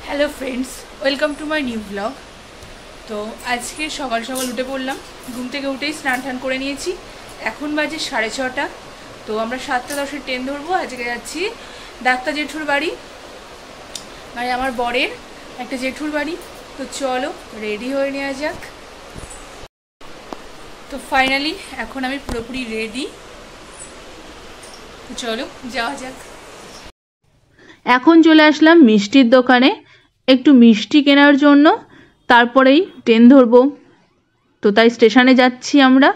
Hello friends, welcome to my new blog. তো আজকে সকাল সকাল উঠে পড়লাম। ঘুম থেকে উঠেই স্নান টান করে নিয়েছি। এখন বাজে 6:30। তো আমরা 7:10 ট্রেন ধরবো। আজকে যাচ্ছি ডাক্তার জেঠুর বাড়ি, মানে আমার বরের একটা জেঠুর বাড়ি। তো চলো রেডি হয়ে নেওয়া যাক। তো ফাইনালি এখন আমি পুরোপুরি রেডি। তো চলো যাওয়া যাক। এখন চলে আসলাম মিষ্টির দোকানে একটু মিষ্টি কেনার জন্য, তারপরেই ট্রেন ধরবো। তো তাই স্টেশনে যাচ্ছি আমরা।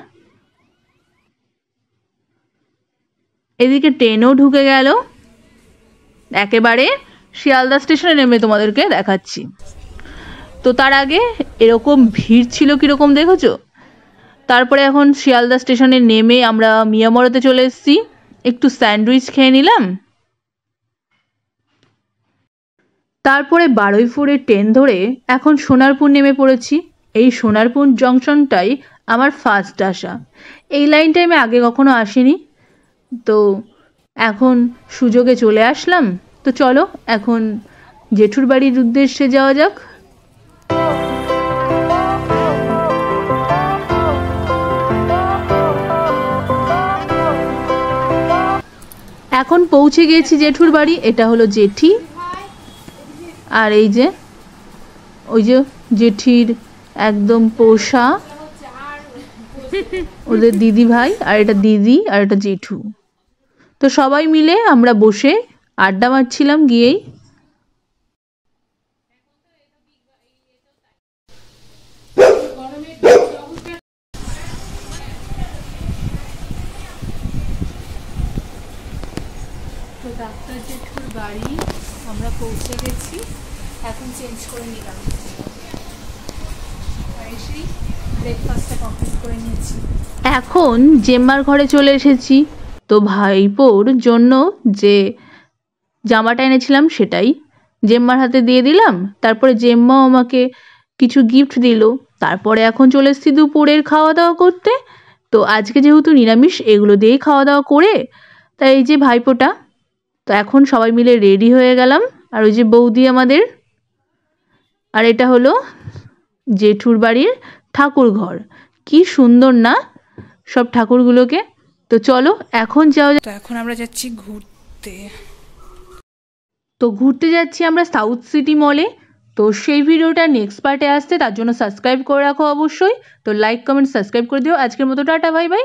এদিকে ট্রেনও ঢুকে গেল, একেবারে শিয়ালদা স্টেশনে নেমে তোমাদেরকে দেখাচ্ছি। তো তার আগে এরকম ভিড় ছিল কীরকম দেখেছো। তারপরে এখন শিয়ালদা স্টেশনে নেমে আমরা মিয়ামরাতে চলে এসেছি। একটু স্যান্ডউইচ খেয়ে নিলাম। তারপরে বারুইপুরে ট্রেন ধরে এখন সোনারপুর নেমে পড়েছি। এই সোনারপুর জংশনটাই আমার ফার্স্ট আসা। এই লাইনটায় আমি আগে কখনো আসিনি, তো এখন সুযোগে চলে আসলাম। তো চলো এখন জেঠুর বাড়ির উদ্দেশ্যে যাওয়া যাক। এখন পৌঁছে গিয়েছি জেঠুর বাড়ি। এটা হলো জেঠি, আর এই যে ওই যে জেঠির একদম পোষা ওদের দিদি ভাই, আর এটা দিদি, আর এটা জেঠু। তো সবাই মিলে আমরা বসে আড্ডা মারছিলাম গিয়েই। তো ডাক্তার জেঠুর বাড়ি আমরা পৌঁছে গেছি। এখন চেঞ্জ করে নিলাম, এসেই ব্রেকফাস্টটা কমপ্লিট করে নিয়েছি। এখন জেম্মার ঘরে চলে এসেছি। তো ভাইপোর জন্য যে জামাটা এনেছিলাম সেটাই জেম্মার হাতে দিয়ে দিলাম। তারপরে জেম্মাও আমাকে কিছু গিফট দিল। তারপরে এখন চলে এসেছি দুপুরের খাওয়া দাওয়া করতে। তো আজকে যেহেতু নিরামিষ, এগুলো দিয়েই খাওয়া দাওয়া করে তাই এই যে ভাইপোটা। তো এখন সবাই মিলে রেডি হয়ে গেলাম। আর ওই যে বৌদি আমাদের, আর এটা হলো জেঠুর বাড়ির ঠাকুর ঘর। কি সুন্দর না সব ঠাকুরগুলোকে। তো চলো এখন যাওয়া। তো এখন আমরা যাচ্ছি ঘুরতে। তো ঘুরতে যাচ্ছি আমরা সাউথ সিটি মলে। তো সেই ভিডিওটা নেক্সট পার্টে আসতে, তার জন্য সাবস্ক্রাইব করে রাখো অবশ্যই। তো লাইক কমেন্ট সাবস্ক্রাইব করে দিও। আজকের মতো টাটা, বাই বাই।